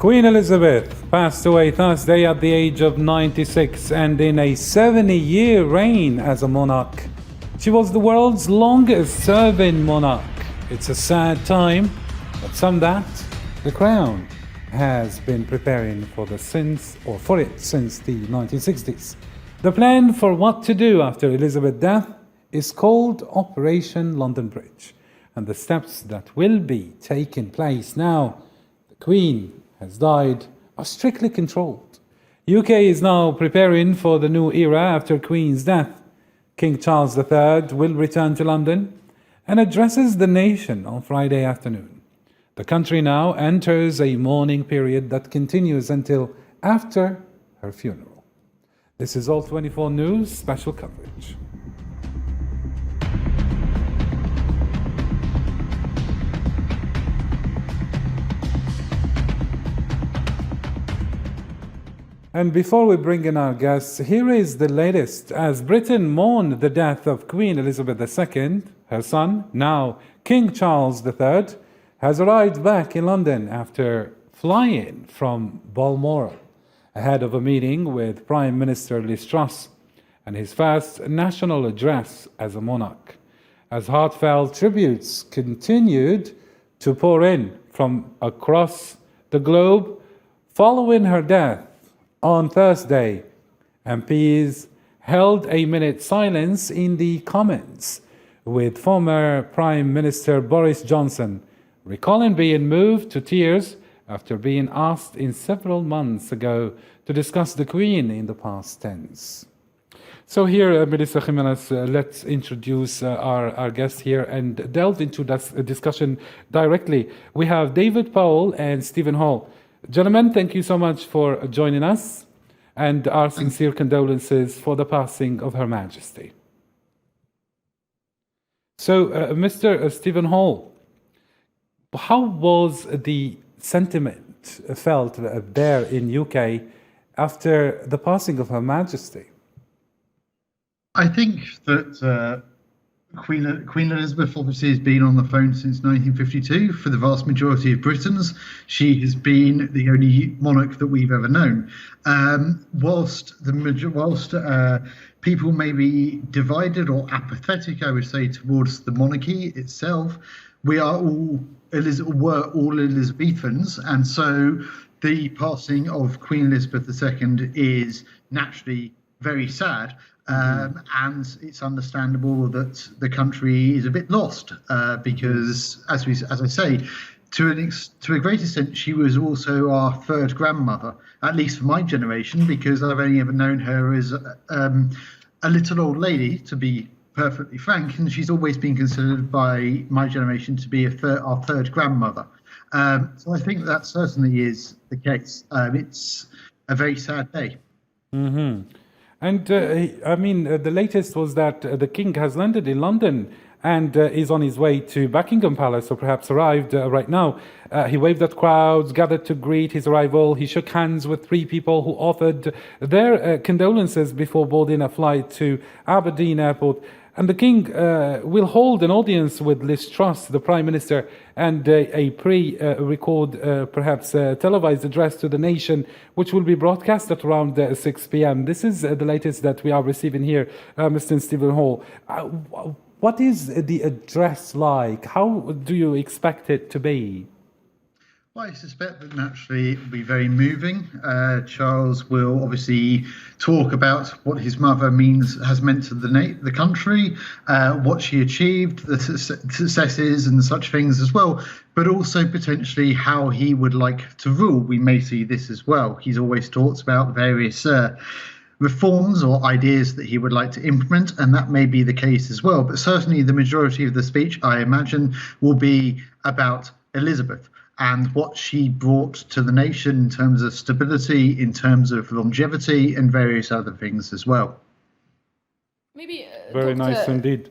Queen Elizabeth passed away Thursday at the age of 96 and in a 70-year reign as a monarch. She was the world's longest-serving monarch. It's a sad time, but that the crown has been preparing for it since the 1960s. The plan for what to do after Elizabeth's death is called Operation London Bridge, and the steps that will be taking place now the Queen has died are strictly controlled. UK is now preparing for the new era after Queen's death. King Charles III will return to London and addresses the nation on Friday afternoon. The country now enters a mourning period that continues until after her funeral. This is All 24 News special coverage. And before we bring in our guests, here is the latest. As Britain mourned the death of Queen Elizabeth II, her son, now King Charles III, has arrived back in London after flying from Balmoral ahead of a meeting with Prime Minister Liz Truss and his first national address as a monarch, as heartfelt tributes continued to pour in from across the globe following her death. On Thursday, MPs held a minute silence in the Commons, with former Prime Minister Boris Johnson recalling being moved to tears after being asked in several months ago to discuss the Queen in the past tense. So here, Melissa Jimenez, let's introduce our guests here and delve into that discussion directly. We have David Powell and Stephen Hall. Gentlemen, thank you so much for joining us and our sincere condolences for the passing of Her Majesty. So, Mr. Stephen Hall, how was the sentiment felt there in UK after the passing of Her Majesty? I think that Queen Elizabeth obviously has been on the phone since 1952. For the vast majority of Britons, she has been the only monarch that we've ever known. Whilst people may be divided or apathetic, I would say, towards the monarchy itself, we are all Elizabethans, and so the passing of Queen Elizabeth II is naturally very sad. And it's understandable that the country is a bit lost because, as I say, to a great extent, she was also our third grandmother, at least for my generation, because I've only ever known her as a little old lady, to be perfectly frank, and she's always been considered by my generation to be our third grandmother. So I think that certainly is the case. It's a very sad day. Mm-hmm. And the latest was that the King has landed in London and is on his way to Buckingham Palace, or perhaps arrived right now. He waved at crowds gathered to greet his arrival. He shook hands with 3 people who offered their condolences before boarding a flight to Aberdeen Airport. And the King will hold an audience with Liz Truss, the Prime Minister, and a pre-record, perhaps televised address to the nation, which will be broadcast at around 6 p.m. This is the latest that we are receiving here, Mr. Stephen Hall. What is the address like? How do you expect it to be? Well, I suspect that naturally it will be very moving. Charles will obviously talk about what his mother has meant to the country, what she achieved, the successes and such things as well, but also potentially how he would like to rule. We may see this as well. He's always talked about various reforms or ideas that he would like to implement, and that may be the case as well. But certainly the majority of the speech, I imagine, will be about Elizabeth and what she brought to the nation in terms of stability, in terms of longevity, and various other things as well. Maybe very nice indeed.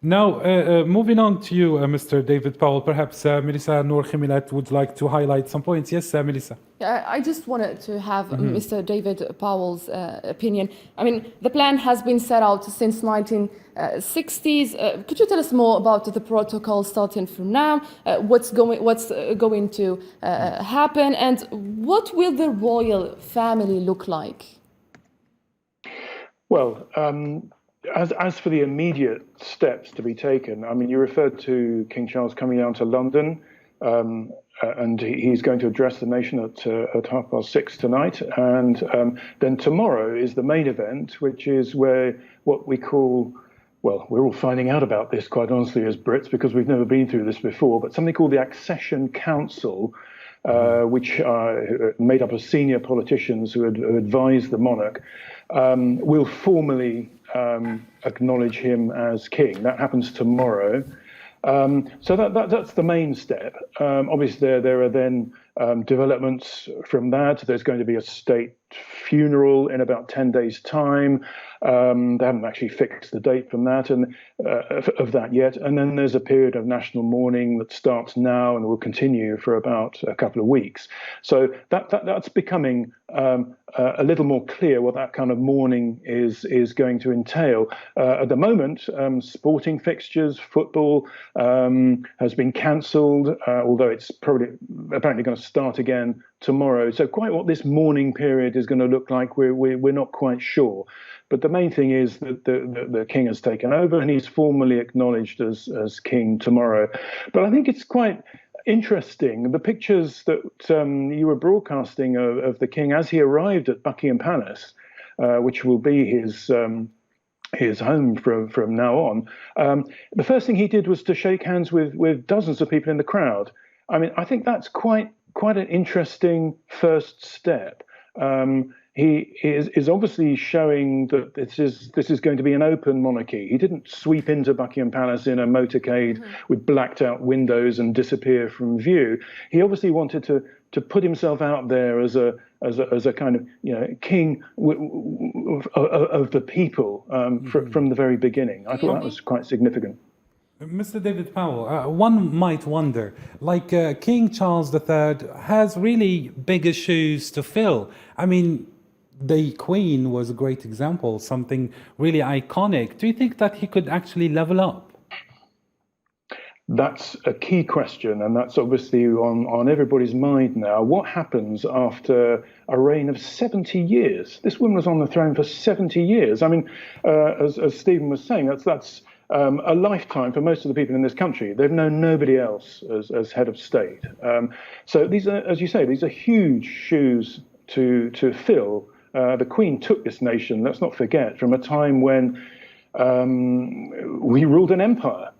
Now, moving on to you, Mr. David Powell, perhaps Melissa Noor Khimilat would like to highlight some points. Yes, Melissa. I just wanted to have Mr. David Powell's opinion. I mean, the plan has been set out since 1960s. Could you tell us more about the protocol starting from now? What's going to happen, and what will the royal family look like? Well, as for the immediate steps to be taken, I mean, you referred to King Charles coming down to London, and he's going to address the nation at 6:30 tonight. And then tomorrow is the main event, which is where what we call, well, we're all finding out about this, quite honestly, as Brits, because we've never been through this before, but something called the Accession Council, which are made up of senior politicians who advise the monarch, will formally acknowledge him as king. That happens tomorrow. So that's the main step. Obviously, there are then developments from that. There's going to be a state funeral in about 10 days' time. They haven't actually fixed the date from that and of that yet. And then there's a period of national mourning that starts now and will continue for about a couple of weeks. So that's becoming a little more clear what that kind of mourning is going to entail. At the moment, sporting fixtures, football has been cancelled, although it's apparently going to start again tomorrow. So quite what this mourning period is going to look like, we're not quite sure. But the main thing is that the king has taken over and he's formally acknowledged as king tomorrow. But I think it's quite interesting, the pictures that you were broadcasting of the king as he arrived at Buckingham Palace, which will be his home from now on. The first thing he did was to shake hands with dozens of people in the crowd. I mean, I think that's quite an interesting first step. He is obviously showing that this is going to be an open monarchy. He didn't sweep into Buckingham Palace in a motorcade with blacked out windows and disappear from view. He obviously wanted to put himself out there as a kind of, you know, king of the people from the very beginning. I thought that was quite significant. Mr. David Powell, one might wonder, like King Charles III has really bigger shoes to fill. I mean, the Queen was a great example, something really iconic. Do you think that he could actually level up? That's a key question, and that's obviously on everybody's mind now. What happens after a reign of 70 years? This woman was on the throne for 70 years. I mean, as Stephen was saying, that's a lifetime for most of the people in this country. They've known nobody else as head of state. So these are, as you say, these are huge shoes to fill. The Queen took this nation, let's not forget, from a time when we ruled an empire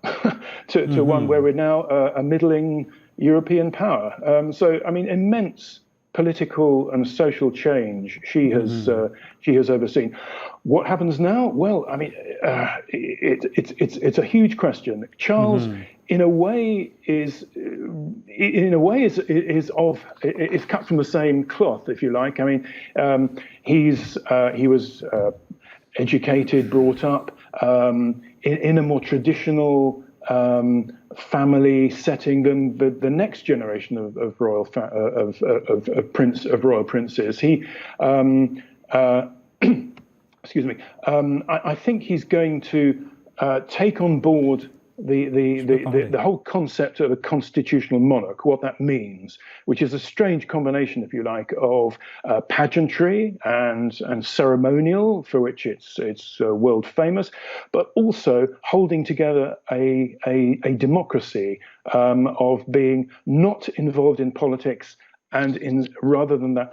to one where we're now a middling European power. So, I mean, immense political and social change she has overseen. What happens now? Well, I mean, it's a huge question. Charles, in a way, is cut from the same cloth, if you like. I mean, he was educated, brought up in a more traditional family setting than the next generation of royal princes. He excuse me. I think he's going to take on board the whole concept of a constitutional monarch, what that means, which is a strange combination, if you like, of pageantry and ceremonial, for which it's world famous, but also holding together a democracy of being not involved in politics, and rather than that,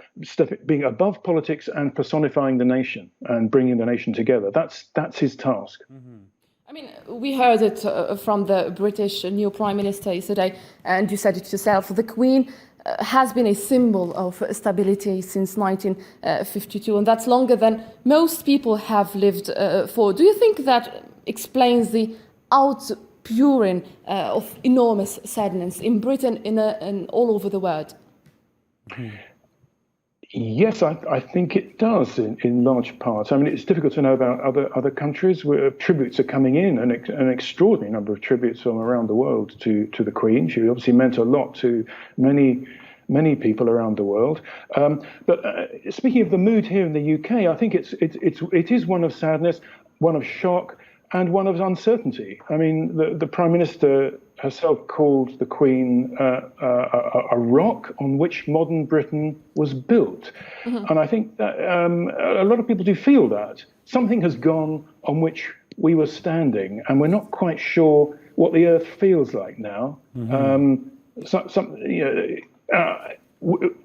being above politics and personifying the nation and bringing the nation together. That's his task. I mean, we heard it from the British new Prime Minister yesterday, and you said it yourself. The Queen has been a symbol of stability since 1952, and that's longer than most people have lived for. Do you think that explains the outpouring of enormous sadness in Britain and all over the world? Yes, I think it does in large part. I mean, it's difficult to know about other countries where tributes are coming in, an extraordinary number of tributes from around the world to the Queen. She obviously meant a lot to many people around the world. But speaking of the mood here in the UK, I think it is one of sadness, one of shock, and one of uncertainty. I mean, the Prime Minister herself called the Queen a rock on which modern Britain was built. Mm-hmm. And I think that a lot of people do feel that. Something has gone on which we were standing, and we're not quite sure what the earth feels like now. Mm-hmm.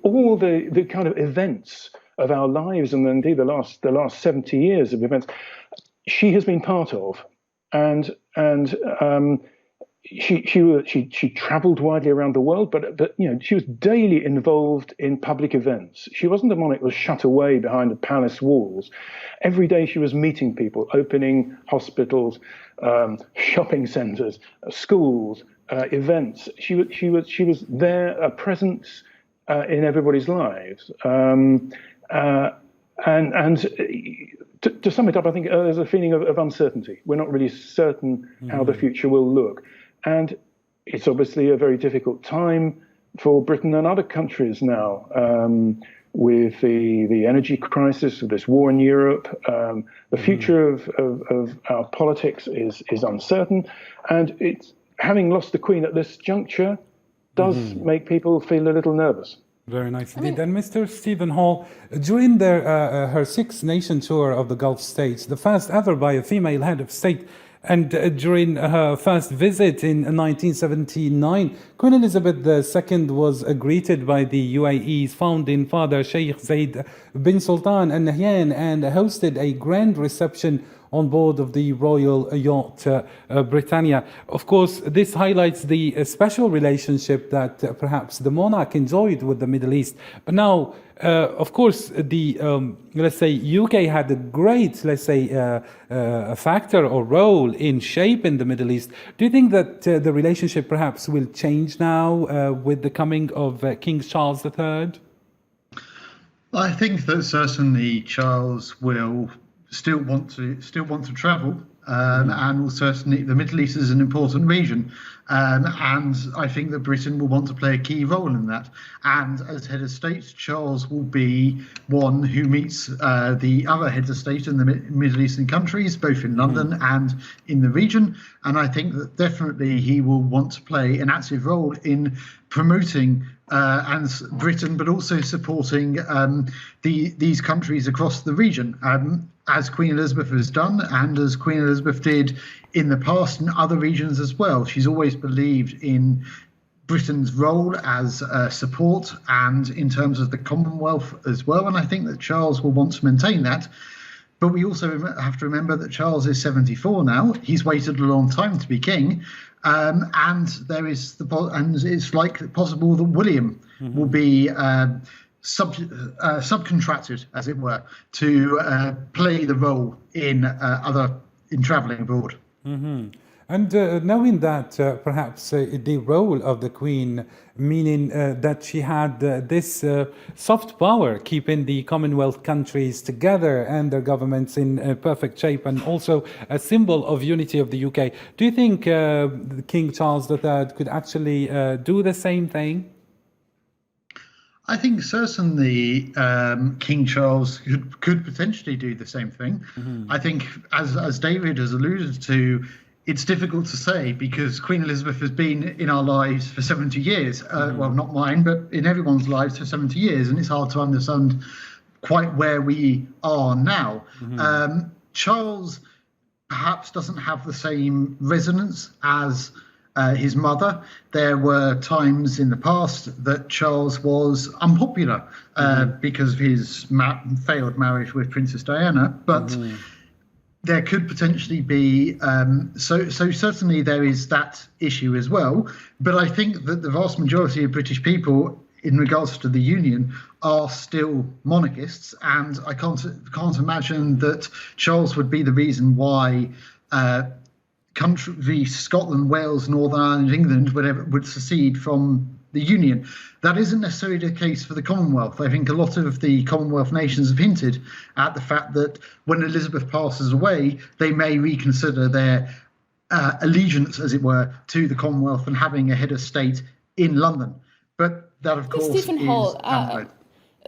All the kind of events of our lives, and indeed the last 70 years of events, she has been part of, and she travelled widely around the world, but she was daily involved in public events. She wasn't a monarch who was shut away behind the palace walls. Every day she was meeting people, opening hospitals, shopping centres, schools, events. She was there, a presence in everybody's lives, and to sum it up, I think there's a feeling of uncertainty. We're not really certain how the future will look. And it's obviously a very difficult time for Britain and other countries now, with the energy crisis, of this war in Europe. The future of our politics is uncertain. And it's having lost the Queen at this juncture does make people feel a little nervous. Very nice indeed. And Mr. Stephen Hall, during her six-nation tour of the Gulf states, the first ever by a female head of state, and during her first visit in 1979, Queen Elizabeth II was greeted by the UAE's founding father, Sheikh Zayed bin Sultan Al Nahyan, and hosted a grand reception on board of the royal yacht Britannia. Of course, this highlights the special relationship that perhaps the monarch enjoyed with the Middle East. But now, of course, the let's say UK had a great, let's say, a factor or role in shaping the Middle East. Do you think that the relationship perhaps will change now with the coming of King Charles III? I think that certainly Charles will still want to travel, and will certainly, the Middle East is an important region, and I think that Britain will want to play a key role in that. And as head of state, Charles will be one who meets the other heads of state in the Middle Eastern countries, both in London and in the region. And I think that definitely he will want to play an active role in promoting and Britain, but also supporting these countries across the region, as Queen Elizabeth has done, and as Queen Elizabeth did in the past in other regions as well. She's always believed in Britain's role as support and in terms of the Commonwealth as well. And I think that Charles will want to maintain that. But we also have to remember that Charles is 74 now. He's waited a long time to be king. And there is and it's like possible that William will be subcontracted, as it were, to play the role in travelling abroad. Mm-hmm. And knowing that perhaps the role of the Queen, meaning that she had this soft power, keeping the Commonwealth countries together and their governments in perfect shape, and also a symbol of unity of the UK. Do you think King Charles III could actually do the same thing? I think certainly King Charles could potentially do the same thing. Mm-hmm. I think, as David has alluded to, it's difficult to say because Queen Elizabeth has been in our lives for 70 years. Well, not mine, but in everyone's lives for 70 years. And it's hard to understand quite where we are now. Mm-hmm. Charles perhaps doesn't have the same resonance as his mother. There were times in the past that Charles was unpopular because of his failed marriage with Princess Diana. But there could potentially be, so certainly there is that issue as well. But I think that the vast majority of British people, in regards to the Union, are still monarchists, and I can't imagine that Charles would be the reason why Scotland, Wales, Northern Ireland, England would secede from the the Union. That isn't necessarily the case for the Commonwealth. I think a lot of the Commonwealth nations have hinted at the fact that when Elizabeth passes away, they may reconsider their allegiance, as it were, to the Commonwealth and having a head of state in London. But that, of course, Stephen Hall,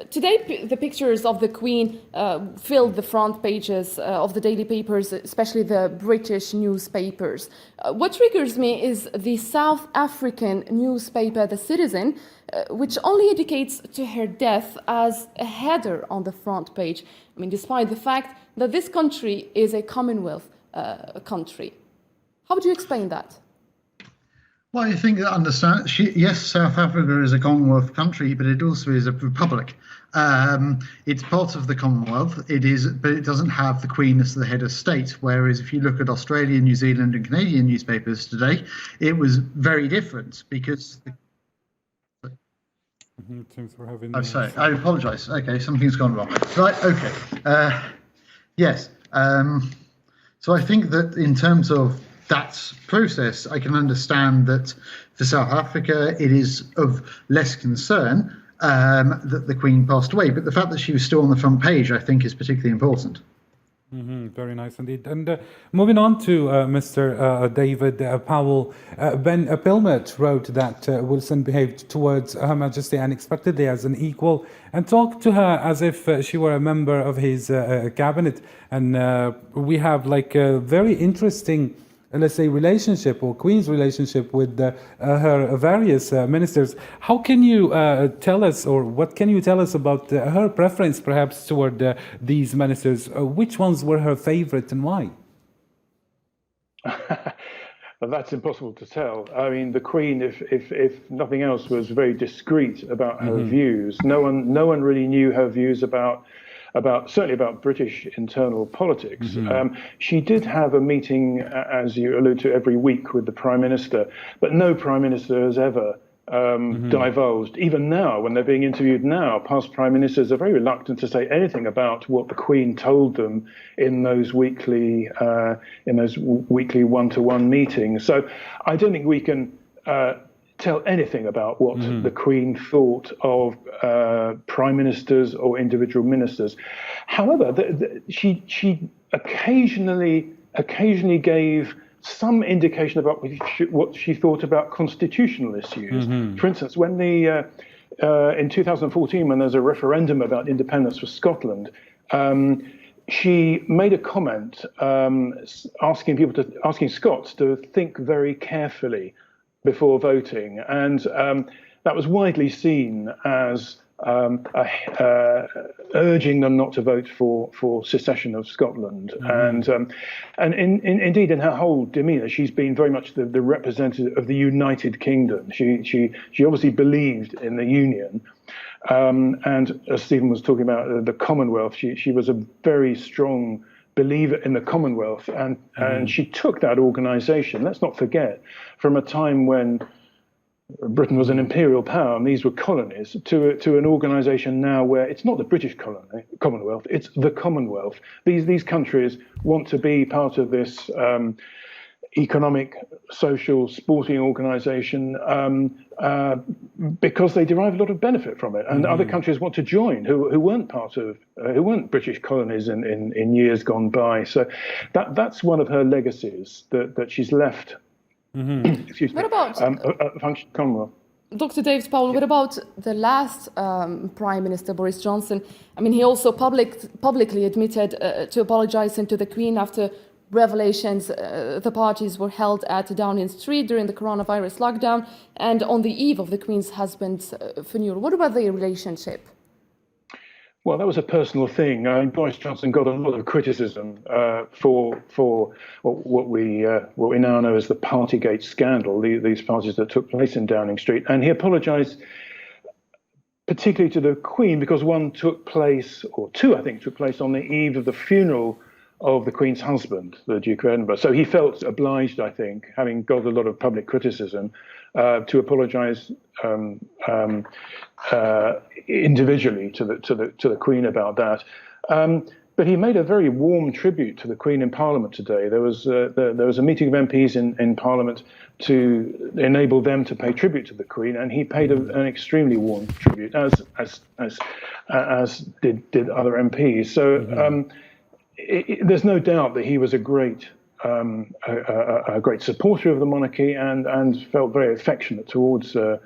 today, the pictures of the Queen filled the front pages of the daily papers, especially the British newspapers. What triggers me is the South African newspaper, The Citizen, which only indicates to her death as a header on the front page. I mean, despite the fact that this country is a Commonwealth country. How would you explain that? Well, I think that yes, South Africa is a Commonwealth country, but it also is a republic. It's part of the Commonwealth. But it doesn't have the Queen as the head of state. Whereas if you look at Australian, New Zealand, and Canadian newspapers today, it was very different because. Seems we're having. I'm sorry. I apologise. Okay, something's gone wrong. Right. Okay. Yes. So I think that in terms of that process, I can understand that for South Africa, it is of less concern that the Queen passed away. But the fact that she was still on the front page, I think, is particularly important. Very nice indeed. And moving on to Mr. David Powell, Ben Pilmert wrote that Wilson behaved towards Her Majesty unexpectedly as an equal and talked to her as if she were a member of his cabinet. And we have like a very interesting, let's say, relationship or Queen's relationship with her various ministers. How can you tell us, or what can you tell us about her preference perhaps toward these ministers? Which ones were her favorite and why? Well, that's impossible to tell. I mean, the Queen, if nothing else, was very discreet about her views. No one really knew her views about certainly about British internal politics. She did have a meeting, as you allude to, every week with the Prime Minister, but no Prime Minister has ever divulged. Even now, when they're being interviewed now, past Prime Ministers are very reluctant to say anything about what the Queen told them in those weekly one-to-one meetings. So I don't think we can tell anything about what the Queen thought of prime ministers or individual ministers. However, she occasionally gave some indication about what she thought about constitutional issues. For instance, when in 2014, when there's a referendum about independence for Scotland, she made a comment asking Scots to think very carefully before voting, and that was widely seen as urging them not to vote for secession of Scotland. And indeed, in her whole demeanour, she's been very much the representative of the United Kingdom. She obviously believed in the Union. And as Stephen was talking about the Commonwealth, she was a very strong believer in the Commonwealth, and she took that organisation, let's not forget, from a time when Britain was an imperial power and these were colonies, to an organisation now where it's not the British Commonwealth, it's the Commonwealth. These countries want to be part of this economic, social, sporting organisation because they derive a lot of benefit from it, and other countries want to join who weren't British colonies in years gone by. So that's one of her legacies that she's left. Excuse me. What about function Commonwealth? Dr. David Powell, what about the last Prime Minister, Boris Johnson? I mean, he also publicly admitted to apologising to the Queen after revelations the parties were held at Downing Street during the coronavirus lockdown and on the eve of the Queen's husband's funeral. What about their relationship? Well, that was a personal thing. Boris Johnson got a lot of criticism for what we now know as the Partygate scandal, these parties that took place in Downing Street, and he apologised particularly to the Queen because one took place, or two, I think, took place on the eve of the funeral of the Queen's husband, the Duke of Edinburgh. So he felt obliged, I think, having got a lot of public criticism, to apologise individually to the Queen about that. But he made a very warm tribute to the Queen in Parliament today. There was a meeting of MPs in Parliament to enable them to pay tribute to the Queen, and he paid an extremely warm tribute, as did other MPs. So there's no doubt that he was a great supporter of the monarchy and felt very affectionate towards the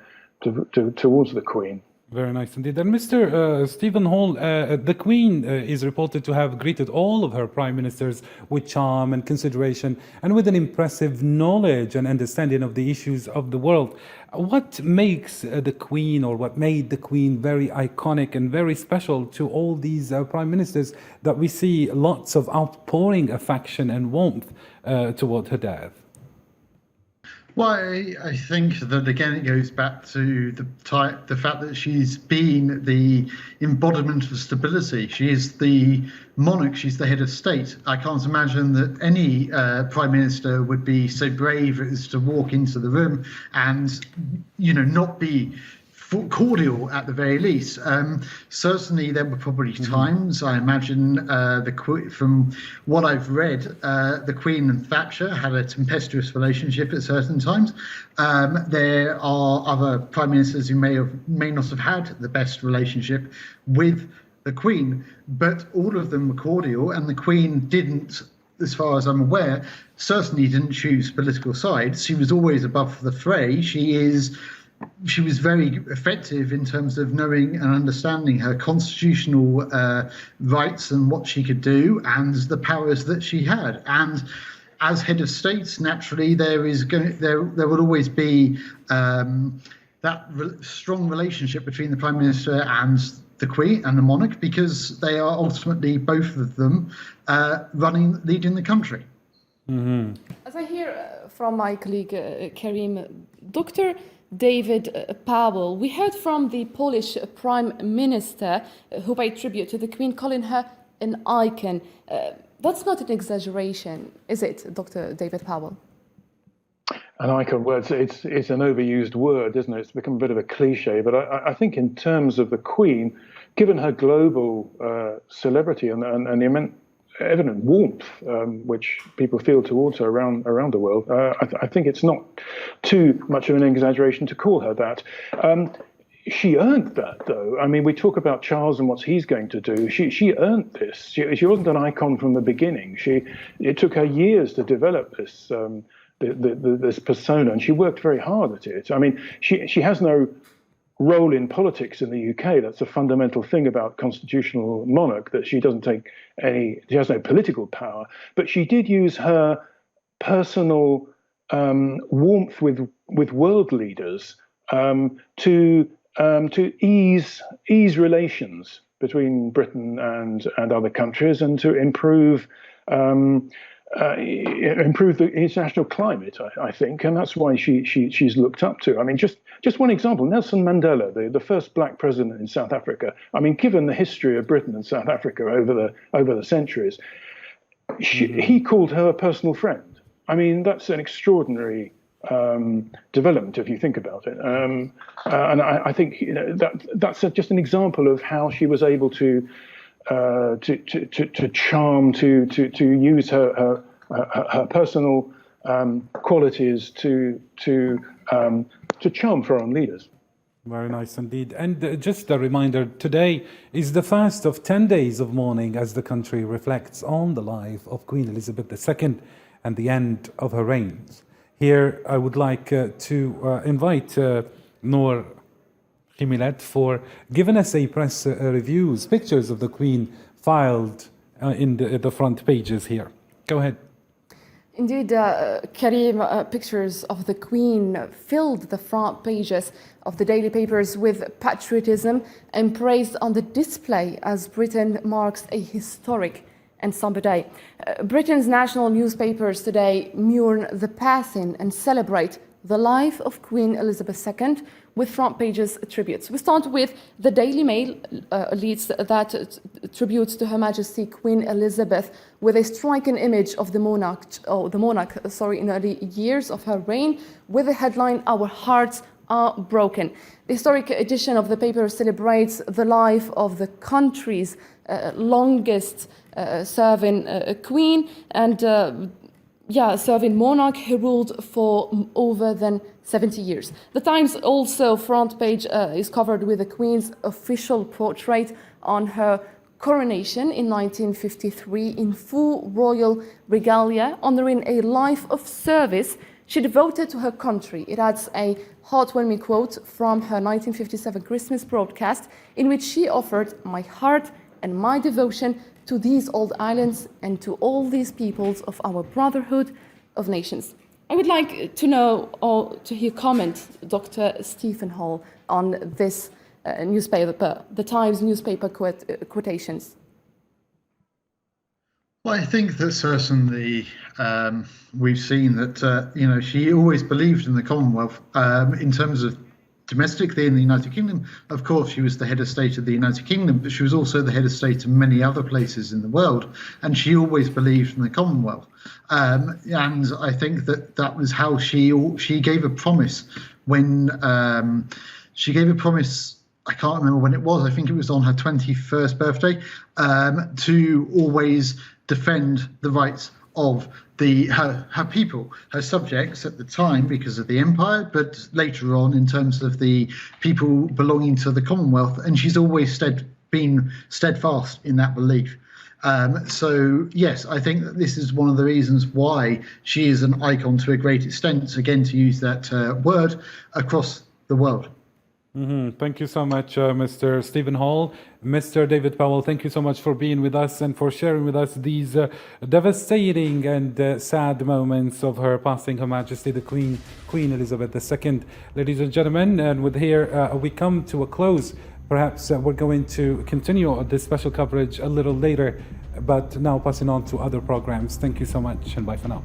Queen. Very nice indeed. And Mr. Stephen Hall, the Queen is reported to have greeted all of her prime ministers with charm and consideration and with an impressive knowledge and understanding of the issues of the world. What makes the Queen, or what made the Queen very iconic and very special to all these prime ministers, that we see lots of outpouring affection and warmth toward her death? Well, I think that again it goes back to the fact that she's been the embodiment of stability. She is the monarch. She's the head of state. I can't imagine that any prime minister would be so brave as to walk into the room and, not be cordial at the very least. Certainly, there were probably times, I imagine, from what I've read, the Queen and Thatcher had a tempestuous relationship at certain times. There are other prime ministers who may not have had the best relationship with the Queen, but all of them were cordial, and the Queen didn't, as far as I'm aware, certainly didn't choose political sides. She was always above the fray. She was very effective in terms of knowing and understanding her constitutional rights and what she could do and the powers that she had. And as head of state, naturally, there will always be strong relationship between the Prime Minister and the Queen and the monarch, because they are ultimately, both of them, leading the country. Mm-hmm. As I hear from my colleague Karim, Dr. David Powell, we heard from the Polish Prime Minister who paid tribute to the Queen, calling her an icon. That's not an exaggeration, is it, Dr. David Powell? An icon, well, it's an overused word, isn't it? It's become a bit of a cliche, but I think in terms of the Queen, given her global celebrity and the immense evident warmth which people feel towards her around the world, I think it's not too much of an exaggeration to call her that. She earned that, though. I mean, we talk about Charles and what he's going to do. She earned this. She wasn't an icon from the beginning. It took her years to develop this this persona, and she worked very hard at it. I mean, she has no role in politics in the UK. That's a fundamental thing about constitutional monarch, that she has no political power, but she did use her personal warmth with world leaders to ease relations between Britain and other countries, and to improve the international climate, I think, and that's why she's looked up to. I mean, just one example: Nelson Mandela, the first black president in South Africa. I mean, given the history of Britain and South Africa over the centuries, he called her a personal friend. I mean, that's an extraordinary development if you think about it. And I think that's just an example of how she was able to charm, to use her personal qualities to charm foreign leaders. Very nice indeed. And just a reminder, today is the first of 10 days of mourning as the country reflects on the life of Queen Elizabeth II and the end of her reign. Here I would like to invite Noor Khimilet for giving us a press reviews, pictures of the Queen filed in the front pages here. Go ahead. Indeed, Karim, pictures of the Queen filled the front pages of the daily papers with patriotism and praise on the display as Britain marks a historic and somber day. Britain's national newspapers today mourn the passing and celebrate the life of Queen Elizabeth II with front pages tributes. We start with the Daily Mail leads that tributes to Her Majesty Queen Elizabeth with a striking image of the monarch in early years of her reign, with the headline, "Our hearts are broken." The historic edition of the paper celebrates the life of the country's longest serving queen and serving monarch who ruled for over than 70 years. The Times also front page is covered with the Queen's official portrait on her coronation in 1953 in full royal regalia, honoring a life of service she devoted to her country. It adds a heartwarming quote from her 1957 Christmas broadcast in which she offered "my heart and my devotion to these old islands and to all these peoples of our brotherhood of nations." I would like to know or to hear comment, Dr. Stephen Hall, on this newspaper, the Times newspaper quotations. Well, I think that certainly we've seen that she always believed in the Commonwealth in terms of domestically in the United Kingdom. Of course, she was the head of state of the United Kingdom, but she was also the head of state in many other places in the world, and she always believed in the Commonwealth. And I think that was how she gave a promise when she gave a promise. I can't remember when it was. I think it was on her 21st birthday, to always defend the rights of her people, her subjects at the time because of the empire, but later on in terms of the people belonging to the Commonwealth. And she's always been steadfast in that belief. So yes, I think that this is one of the reasons why she is an icon to a great extent, again, to use that word, across the world. Mm-hmm. Thank you so much, Mr. Stephen Hall. Mr. David Powell, thank you so much for being with us and for sharing with us these devastating and sad moments of her passing, Her Majesty the Queen Elizabeth II. Ladies and gentlemen, and with here we come to a close. Perhaps we're going to continue this special coverage a little later, but now passing on to other programs. Thank you so much, and bye for now.